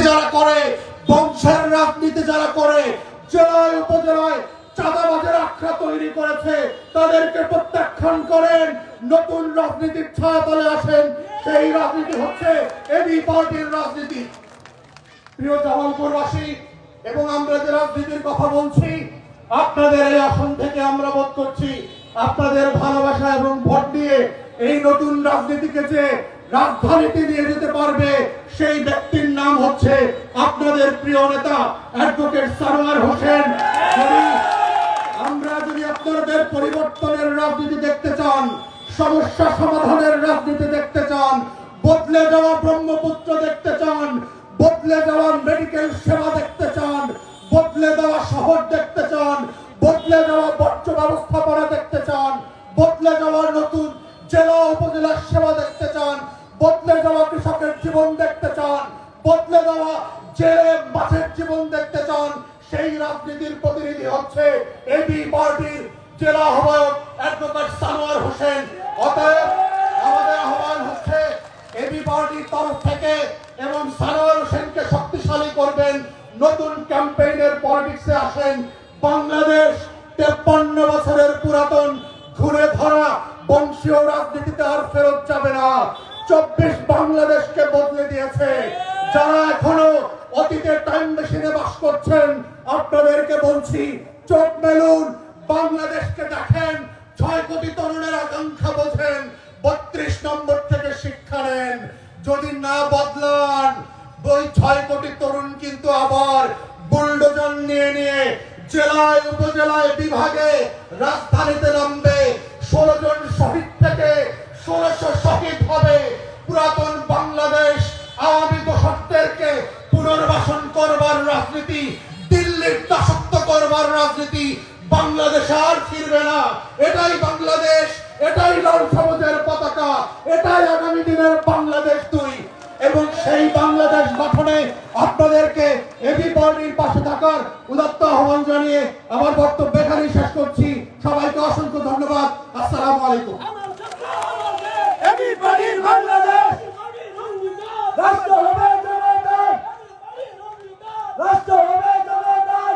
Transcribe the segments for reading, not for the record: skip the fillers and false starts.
যারা করে, বংশের রাজনীতি যারা করে, জেলায় উপজেলায় চাঁদাবাজের আখড়া তৈরি করেছে, তাদেরকে প্রত্যাখ্যান করেন, নতুন রাজনীতির ছায়াতলে আসেন। সেই রাজনীতি হচ্ছে এবি পার্টির রাজনীতি। প্রিয় জামালপুরবাসী, এবং আমরা যে রাজনীতির কথা বলছি, আপনাদের এই আসন থেকে আমরা বোধ করছি আপনাদের ভালোবাসা এবং ভোট দিয়ে এই নতুন রাজনীতিকে যে রাজধানীতে নিয়ে যেতে পারবে, সেই ব্যক্তির নাম হচ্ছে আপনাদের প্রিয় নেতা অ্যাডভোকেট সারোয়ার হোসেন। আমরা যদি আপনাদের পরিবর্তনের রাজনীতি দেখতে চান, সমস্যা সমাধানের রাজনীতি দেখতে চান, বদলে যাওয়া ব্রহ্মপুত্র দেখতে চান, বদলে যাওয়া মেডিকেল সেবা দেখতে চান, বদলে দেওয়া শহর দেখতে চান, বদলে যাওয়া বর্জ্য ব্যবস্থাপনা দেখতে চান, বদলে যাওয়া নতুন জেলা উপজেলা সেবা দেখতে চান, বদলে যাওয়া কৃষকের জীবন দেখতে চান, বদলে যাওয়া জেলে মাছের জীবন দেখতে চান, সেই রাজনীতির প্রতিনিধি হচ্ছে এবি পার্টির জেলা আহ্বায়ক অ্যাডভোকেট সারোয়ার হোসেন। অতএব আমাদের আহ্বান হচ্ছে এবি পার্টির তরফ থেকে এবং সারোয়ার হোসেনকে শক্তিশালী করবেন, নতুন ক্যাম্পেইনের পলিটিক্সে আসেন। বাংলাদেশ 53 বছরের পুরাতন ঘুরে ধরা বংশীয় রাজনীতিতে আর ফেরত যাবে না। 24 বাংলাদেশকে বদলে দিয়েছে। যারা এখনো অতীতের টাইম মেশিনে বাস করছেন, আপনাদেরকে বলছি, চোখ মেলুন, বাংলাদেশকে দেখেন, 6 কোটি তরুণের আকাঙ্ক্ষা বোঝেন, 32 নম্বর থেকে শিক্ষা নেন। যদি না বদলান, ওই 6 কোটি তরুণ কিন্তু আবার বুলডোজার নিয়ে জেলায় উপজেলায় বিভাগে রাজধানীতে নামবে। 16 জন শহীদ থেকে 1600 শহীদ হবে। পুরাতন বাংলাদেশ আওয়ামী দোসরদেরকে পুনর্বাসন করবার রাজনীতি, দিল্লির দাসত্ব করবার রাজনীতি বাংলাদেশে আর ফিরবে না। এটাই বাংলাদেশ, এটাই লাল সবুজের পতাকা, এটাই আগামী দিনের বাংলাদেশ 2। এবং সেই বাংলাদেশ গঠনে আপনাদেরকে এবি পার্টির পাশে থাকার উদাত্ত আহ্বান জানিয়ে আমার বক্তব্য এখানেই শেষ করছি। সবাইকে অসংখ্য ধন্যবাদ। আসসালামু আলাইকুম। এবি পার্টির বাংলাদেশ রাষ্ট্র হবে জনতার, রাষ্ট্র হবে জনতার।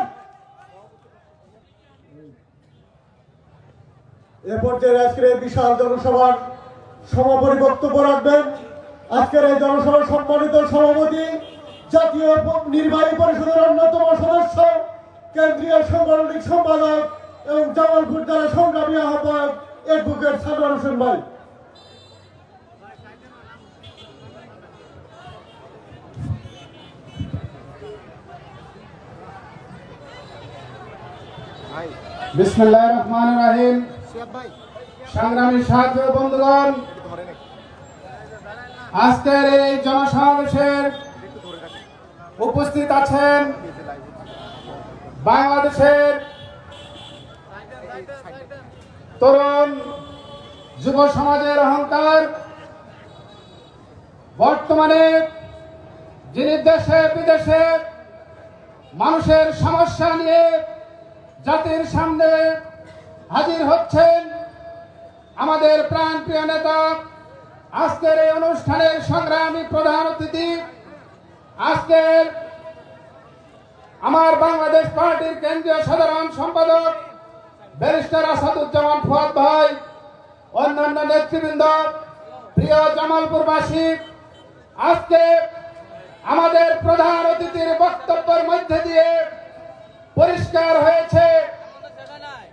এ পর্যায়ে আজকের এই বিশাল জনসভার সমাপনী বক্তব্য রাখবেন আজকের এই জনসভার সম্মানিত সভাপতি, জাতীয় নির্বাহী পরিষদের অন্যতম সদস্য, কেন্দ্রীয় সাংগঠনিক সম্পাদক এবং জামালপুর জেলা সংগ্রামী আহ্বায়ক অ্যাডভোকেট সারোয়ার হোসেন ভাই। বিসমিল্লাহির রহমানির রহিম। সংগ্রামী সাথী ও বন্ধুগণ, আজকের এই জনসমাবেশের উপস্থিত আছেন বাংলাদেশের তরুণ যুব সমাজের অহংকার, বর্তমানে যিনি দেশে বিদেশে মানুষের সমস্যা নিয়ে জাতির সামনে হাজির হচ্ছেন, আমাদের প্রাণপ্রিয় নেতা, আজকের এই অনুষ্ঠানের সংগ্রামী প্রধান অতিথি, আজকের আমার বাংলাদেশ পার্টির কেন্দ্রীয় সাধারণ সম্পাদক ব্যারিস্টার আসাদুজ্জামান ফুয়াদ ভাই, অন্যান্য নেতৃবৃন্দ, প্রিয় জামালপুরবাসী, আজকে আমাদের প্রধান অতিথির বক্তব্যের মধ্যে দিয়ে পরিষ্কার হয়েছে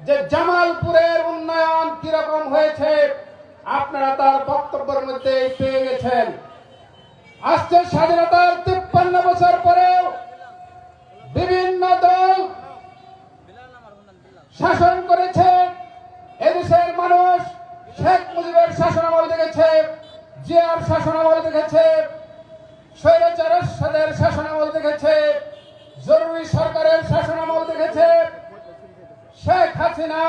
যে জামালপুরের উন্নয়ন কিরকম হয়েছে। আপনারা তার বক্তব্যের মধ্যে পেয়ে গেছেন। আজকে স্বাধীনতার 53 বছর পরেও বিভিন্ন দল শাসন করেছে। এদেশের মানুষ শেখ মুজিবের শাসনামল দেখেছে, জিয়ার শাসনামল দেখেছে, স্বৈরাচারের শাসনামল দেখেছে, জরুরি সরকারের শাসনামল দেখেছে, শেখ হাসিনা